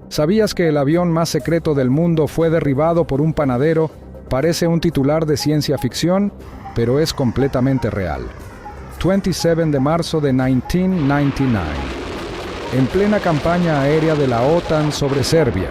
¿Sabías que el avión más secreto del mundo fue derribado por un panadero? Parece un titular de ciencia ficción, pero es completamente real. 27 de marzo de 1999. En plena campaña aérea de la OTAN sobre Serbia,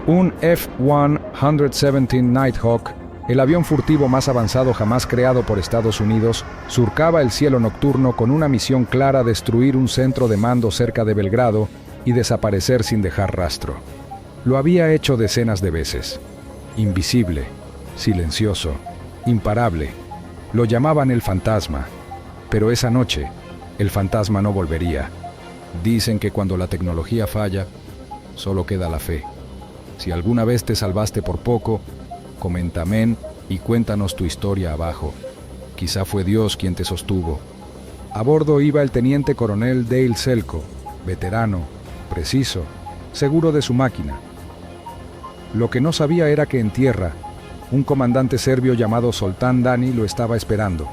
un F-117 Nighthawk, el avión furtivo más avanzado jamás creado por Estados Unidos, surcaba el cielo nocturno con una misión clara: destruir un centro de mando cerca de Belgrado y desaparecer sin dejar rastro. Lo había hecho decenas de veces. Invisible, silencioso, imparable. Lo llamaban el fantasma. Pero esa noche, el fantasma no volvería. Dicen que cuando la tecnología falla, solo queda la fe. Si alguna vez te salvaste por poco, comenta amén y cuéntanos tu historia abajo. Quizá fue Dios quien te sostuvo. A bordo iba el teniente coronel Dale Selko, veterano, preciso, seguro de su máquina. Lo que no sabía era que en tierra, un comandante serbio llamado Zoltan Dani lo estaba esperando.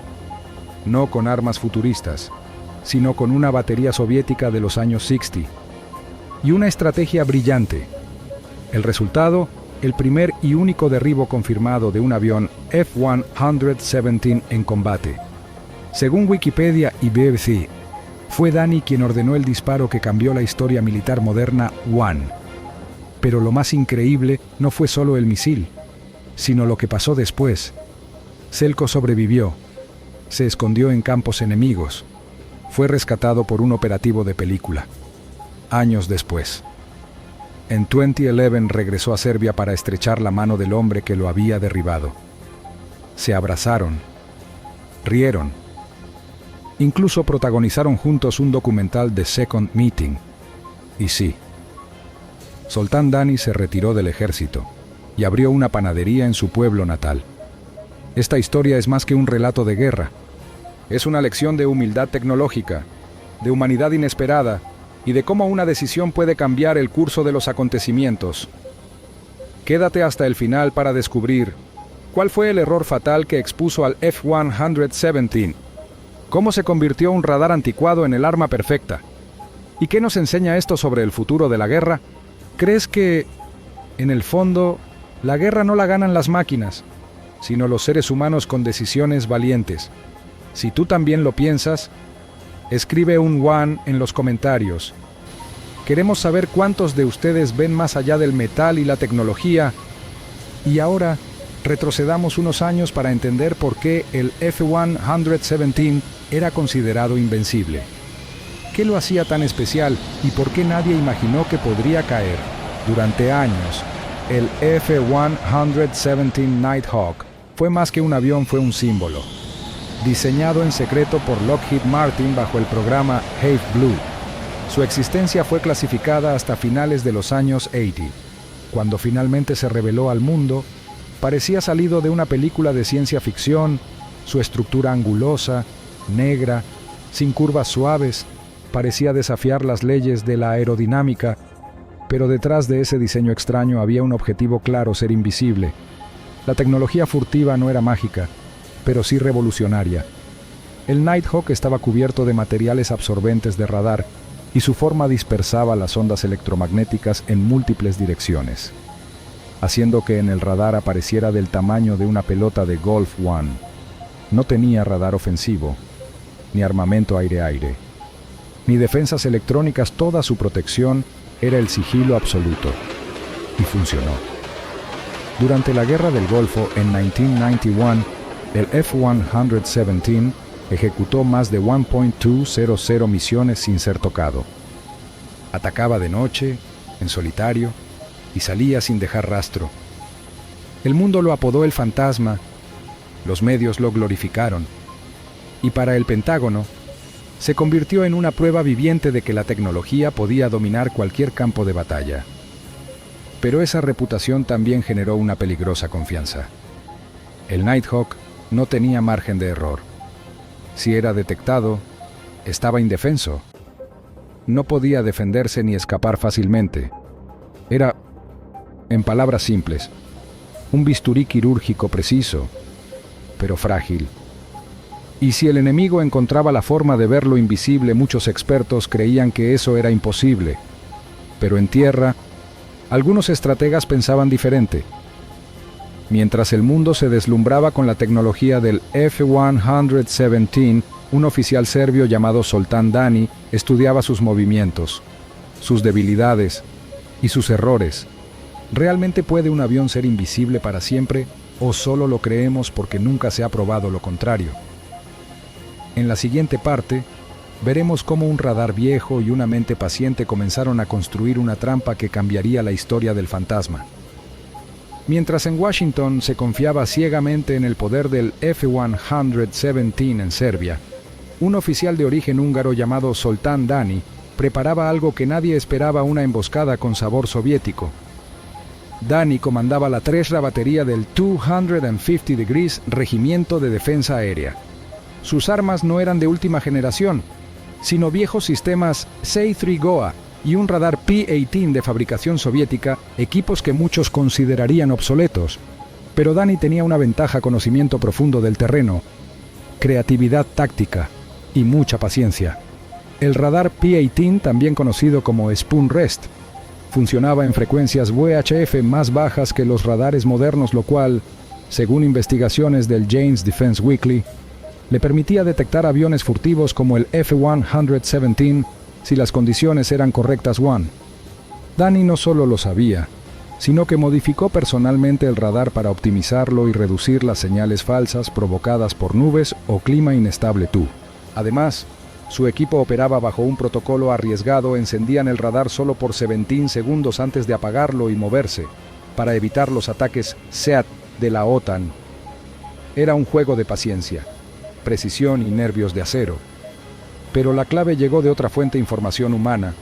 No con armas futuristas, sino con una batería soviética de los años 60 y una estrategia brillante. El resultado, el primer y único derribo confirmado de un avión F-117 en combate. Según Wikipedia y BBC, fue Dani quien ordenó el disparo que cambió la historia militar moderna One. Pero lo más increíble no fue solo el misil, sino lo que pasó después. Selko sobrevivió, se escondió en campos enemigos, fue rescatado por un operativo de película. Años después, en 2011 regresó a Serbia para estrechar la mano del hombre que lo había derribado. Se abrazaron, rieron, incluso protagonizaron juntos un documental de Second Meeting. Y sí, Zoltan Dani se retiró del ejército y abrió una panadería en su pueblo natal. Esta historia es más que un relato de guerra. Es una lección de humildad tecnológica, de humanidad inesperada y de cómo una decisión puede cambiar el curso de los acontecimientos. Quédate hasta el final para descubrir cuál fue el error fatal que expuso al F-117, cómo se convirtió un radar anticuado en el arma perfecta. ¿Y qué nos enseña esto sobre el futuro de la guerra? ¿Crees que, en el fondo, la guerra no la ganan las máquinas, sino los seres humanos con decisiones valientes? Si tú también lo piensas, escribe un one en los comentarios. Queremos saber cuántos de ustedes ven más allá del metal y la tecnología. Y ahora, retrocedamos unos años para entender por qué el F-117 era considerado invencible. ¿Qué lo hacía tan especial y por qué nadie imaginó que podría caer? Durante años, el F-117 Nighthawk fue más que un avión, fue un símbolo. Diseñado en secreto por Lockheed Martin bajo el programa Have Blue. Su existencia fue clasificada hasta finales de los años 80. Cuando finalmente se reveló al mundo, parecía salido de una película de ciencia ficción. Su estructura angulosa, negra, sin curvas suaves, parecía desafiar las leyes de la aerodinámica, pero detrás de ese diseño extraño había un objetivo claro: ser invisible. La tecnología furtiva no era mágica, pero sí revolucionaria. El Nighthawk estaba cubierto de materiales absorbentes de radar y su forma dispersaba las ondas electromagnéticas en múltiples direcciones, haciendo que en el radar apareciera del tamaño de una pelota de golf one. No tenía radar ofensivo, ni armamento aire-aire, ni defensas electrónicas. Toda su protección era el sigilo absoluto. Y funcionó. Durante la Guerra del Golfo, en 1991, el F-117 ejecutó más de 1.200 misiones sin ser tocado. Atacaba de noche, en solitario, y salía sin dejar rastro. El mundo lo apodó el fantasma, los medios lo glorificaron, y para el Pentágono, se convirtió en una prueba viviente de que la tecnología podía dominar cualquier campo de batalla. Pero esa reputación también generó una peligrosa confianza. El Nighthawk no tenía margen de error. Si era detectado, estaba indefenso. No podía defenderse ni escapar fácilmente. Era, en palabras simples, un bisturí quirúrgico preciso, pero frágil. Y si el enemigo encontraba la forma de verlo invisible, muchos expertos creían que eso era imposible. Pero en tierra, Algunos estrategas pensaban diferente. Mientras el mundo se deslumbraba con la tecnología del F-117, un oficial serbio llamado Zoltan Dani estudiaba sus movimientos, sus debilidades y sus errores. ¿Realmente puede un avión ser invisible para siempre o solo lo creemos porque nunca se ha probado lo contrario? En la siguiente parte, veremos cómo un radar viejo y una mente paciente comenzaron a construir una trampa que cambiaría la historia del fantasma. Mientras en Washington se confiaba ciegamente en el poder del F-117 en Serbia, un oficial de origen húngaro llamado Zoltan Dani preparaba algo que nadie esperaba: una emboscada con sabor soviético. Dani comandaba la 3 batería del 250 Degrees Regimiento de Defensa Aérea. Sus armas no eran de última generación, sino viejos sistemas C-3 Goa y un radar P-18 de fabricación soviética, equipos que muchos considerarían obsoletos. Pero Dani tenía una ventaja: conocimiento profundo del terreno, creatividad táctica y mucha paciencia. El radar P-18, también conocido como Spoon Rest, funcionaba en frecuencias VHF más bajas que los radares modernos, lo cual, según investigaciones del Jane's Defense Weekly, le permitía detectar aviones furtivos como el F-117 si las condiciones eran correctas. Dani no solo lo sabía, sino que modificó personalmente el radar para optimizarlo y reducir las señales falsas provocadas por nubes o clima inestable. Además, su equipo operaba bajo un protocolo arriesgado: encendían el radar solo por 17 segundos antes de apagarlo y moverse, para evitar los ataques SEAD de la OTAN. Era un juego de paciencia, precisión y nervios de acero. Pero la clave llegó de otra fuente: información humana.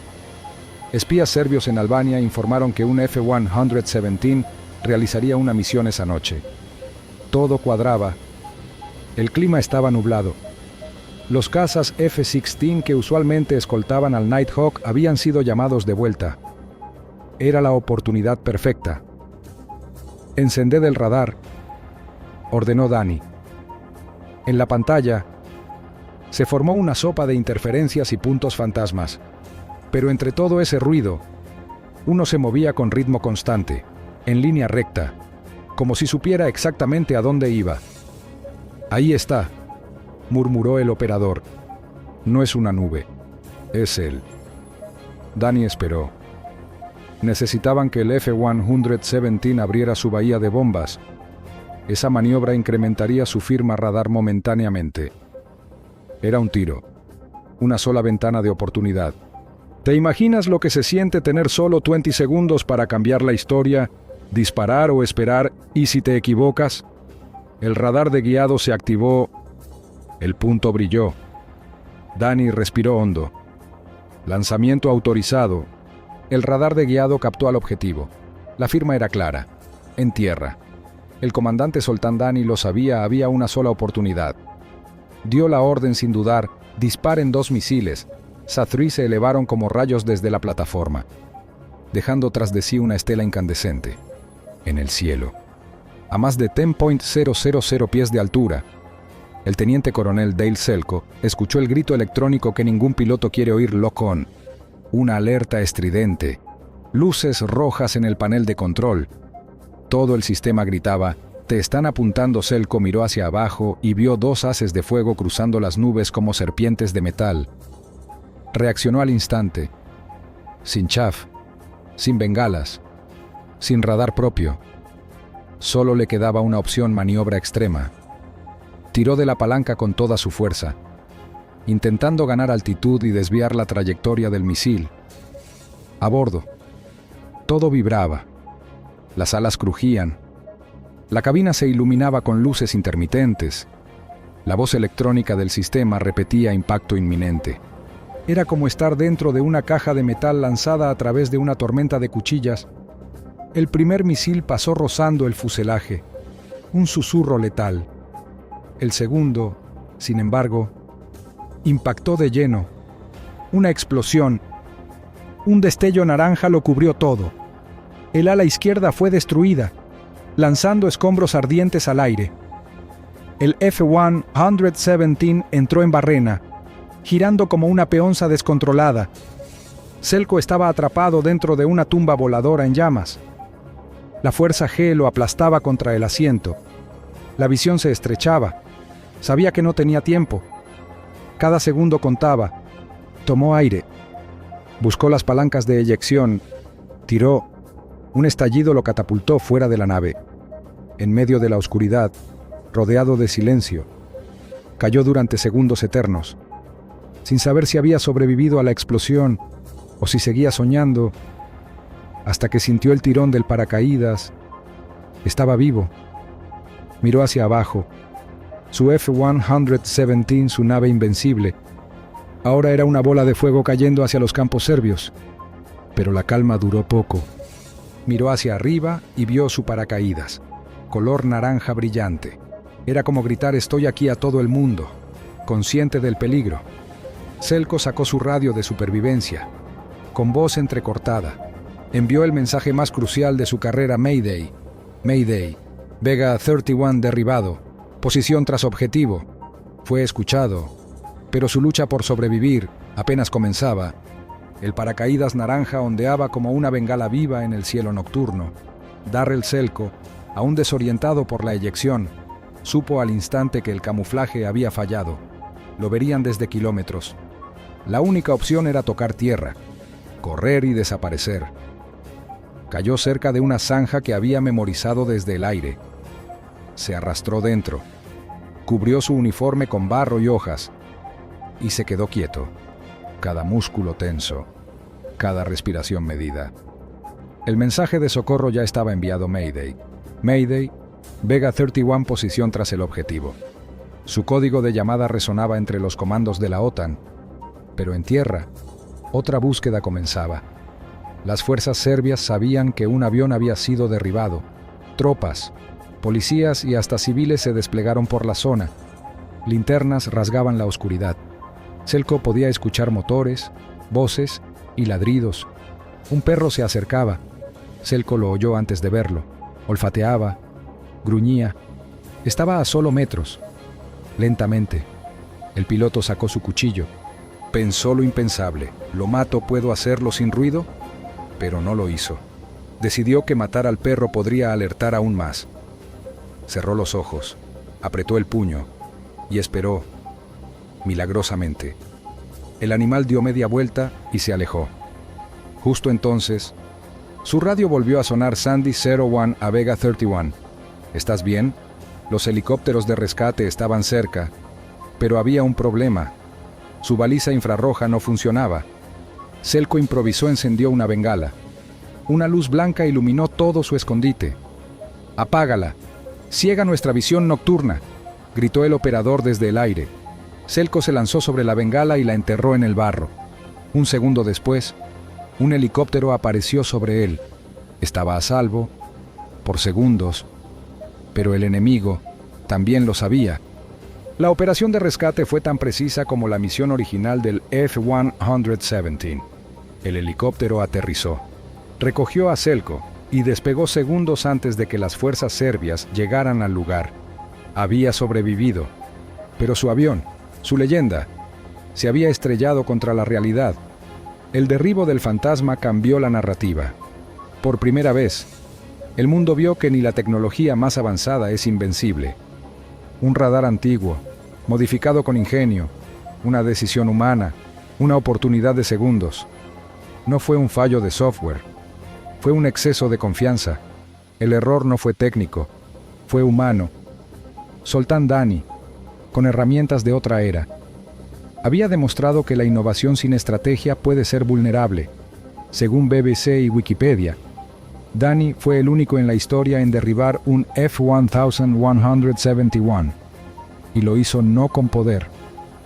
Espías serbios en Albania informaron que un F-117 realizaría una misión esa noche. Todo cuadraba. El clima estaba nublado. Los cazas F-16 que usualmente escoltaban al Nighthawk habían sido llamados de vuelta. Era la oportunidad perfecta. «Encended el radar», ordenó Dani. En la pantalla se formó una sopa de interferencias y puntos fantasmas. Pero entre todo ese ruido, uno se movía con ritmo constante, en línea recta, como si supiera exactamente a dónde iba. «Ahí está», murmuró el operador. «No es una nube, es él». Dani esperó. Necesitaban que el F-117 abriera su bahía de bombas. Esa maniobra incrementaría su firma radar momentáneamente. Era un tiro, una sola ventana de oportunidad. ¿Te imaginas lo que se siente tener solo 20 segundos para cambiar la historia, disparar o esperar, y si te equivocas? El radar de guiado se activó. El punto brilló. Dani respiró hondo. Lanzamiento autorizado. El radar de guiado captó al objetivo. La firma era clara: en tierra. El comandante Zoltan Dani lo sabía, había una sola oportunidad. Dio la orden sin dudar: disparen 2 misiles. SAT-3 se elevaron como rayos desde la plataforma, dejando tras de sí una estela incandescente. En el cielo, a más de 10.000 pies de altura, el teniente coronel Dale Selko escuchó el grito electrónico que ningún piloto quiere oír: lock on. Una alerta estridente, luces rojas en el panel de control. Todo el sistema gritaba: «Te están apuntando». Selko miró hacia abajo y vio 2 haces de fuego cruzando las nubes como serpientes de metal. Reaccionó al instante, sin chaff, sin bengalas, sin radar propio. Solo le quedaba una opción: maniobra extrema. Tiró de la palanca con toda su fuerza, intentando ganar altitud y desviar la trayectoria del misil. A bordo, todo vibraba. Las alas crujían. La cabina se iluminaba con luces intermitentes. La voz electrónica del sistema repetía: impacto inminente. Era como estar dentro de una caja de metal lanzada a través de una tormenta de cuchillas. El primer misil pasó rozando el fuselaje, un susurro letal. El segundo, sin embargo, impactó de lleno. Una explosión. Un destello naranja lo cubrió todo. El ala izquierda fue destruida, lanzando escombros ardientes al aire. El F-117 entró en barrena, girando como una peonza descontrolada. Selko estaba atrapado dentro de una tumba voladora en llamas. La fuerza G lo aplastaba contra el asiento. La visión se estrechaba. Sabía que no tenía tiempo. Cada segundo contaba. Tomó aire. Buscó las palancas de eyección. Tiró. Un estallido lo catapultó fuera de la nave. En medio de la oscuridad, rodeado de silencio, cayó durante segundos eternos, sin saber si había sobrevivido a la explosión o si seguía soñando, hasta que sintió el tirón del paracaídas. Estaba vivo. Miró hacia abajo. Su F-117, su nave invencible, ahora era una bola de fuego cayendo hacia los campos serbios. Pero la calma duró poco. Miró hacia arriba y vio su paracaídas, color naranja brillante. Era como gritar «Estoy aquí» a todo el mundo, consciente del peligro. Selko sacó su radio de supervivencia. Con voz entrecortada, envió el mensaje más crucial de su carrera: Mayday. Mayday. Vega 31 derribado. Posición tras objetivo. Fue escuchado, pero su lucha por sobrevivir apenas comenzaba. El paracaídas naranja ondeaba como una bengala viva en el cielo nocturno. Darrell Selko, aún desorientado por la eyección, supo al instante que el camuflaje había fallado. Lo verían desde kilómetros. La única opción era tocar tierra, correr y desaparecer. Cayó cerca de una zanja que había memorizado desde el aire. Se arrastró dentro, cubrió su uniforme con barro y hojas, y se quedó quieto, cada músculo tenso, cada respiración medida. El mensaje de socorro ya estaba enviado: Mayday. Mayday, Vega 31 posición tras el objetivo. Su código de llamada resonaba entre los comandos de la OTAN, pero en tierra, otra búsqueda comenzaba. Las fuerzas serbias sabían que un avión había sido derribado. Tropas, policías y hasta civiles se desplegaron por la zona. Linternas rasgaban la oscuridad. Selko podía escuchar motores, voces y ladridos. Un perro se acercaba. Selko lo oyó antes de verlo. Olfateaba, gruñía. Estaba a solo metros. Lentamente, el piloto sacó su cuchillo. Pensó lo impensable: ¿lo mato? ¿Puedo hacerlo sin ruido? Pero no lo hizo. Decidió que matar al perro podría alertar aún más. Cerró los ojos, apretó el puño y esperó. Milagrosamente, el animal dio media vuelta y se alejó. Justo entonces, su radio volvió a sonar: Sandy 01 a Vega 31. ¿Estás bien? Los helicópteros de rescate estaban cerca, pero había un problema. Su baliza infrarroja no funcionaba. Selko improvisó, encendió una bengala. Una luz blanca iluminó todo su escondite. «Apágala. Ciega nuestra visión nocturna», gritó el operador desde el aire. Selko se lanzó sobre la bengala y la enterró en el barro. Un segundo después, un helicóptero apareció sobre él. Estaba a salvo, por segundos, pero el enemigo también lo sabía. La operación de rescate fue tan precisa como la misión original del F-117. El helicóptero aterrizó, recogió a Selko y despegó segundos antes de que las fuerzas serbias llegaran al lugar. Había sobrevivido, pero su avión, su leyenda, se había estrellado contra la realidad. El derribo del fantasma cambió la narrativa. Por primera vez, el mundo vio que ni la tecnología más avanzada es invencible. Un radar antiguo, modificado con ingenio, una decisión humana, una oportunidad de segundos. No fue un fallo de software, fue un exceso de confianza. El error no fue técnico, fue humano. Zoltán Dani, con herramientas de otra era, había demostrado que la innovación sin estrategia puede ser vulnerable. Según BBC y Wikipedia, Dani fue el único en la historia en derribar un F-117 y lo hizo no con poder,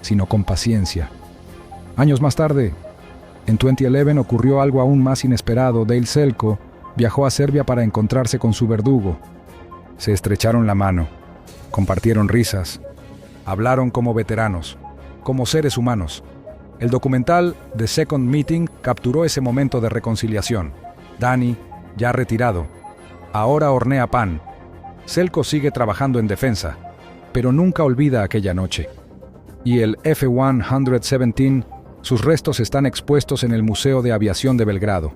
sino con paciencia. Años más tarde, en 2011 ocurrió algo aún más inesperado. Dale Selko viajó a Serbia para encontrarse con su verdugo. Se estrecharon la mano, compartieron risas, hablaron como veteranos, como seres humanos. El documental The Second Meeting capturó ese momento de reconciliación. Dani, ya retirado, ahora hornea pan. Selko sigue trabajando en defensa, pero nunca olvida aquella noche. Y el F-117 Sus restos están expuestos en el Museo de Aviación de Belgrado,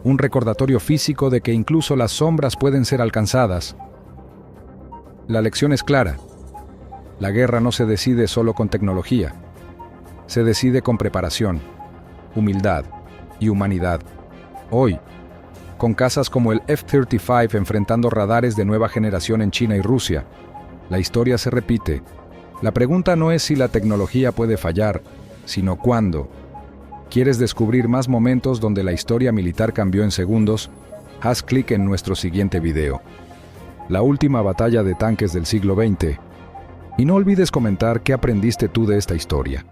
un recordatorio físico de que incluso las sombras pueden ser alcanzadas. La lección es clara. La guerra no se decide solo con tecnología. Se decide con preparación, humildad y humanidad. Hoy, con casas como el F-35 enfrentando radares de nueva generación en China y Rusia, la historia se repite. La pregunta no es si la tecnología puede fallar, sino cuándo. ¿Quieres descubrir más momentos donde la historia militar cambió en segundos? Haz clic en nuestro siguiente video. La última batalla de tanques del siglo XX. Y no olvides comentar qué aprendiste tú de esta historia.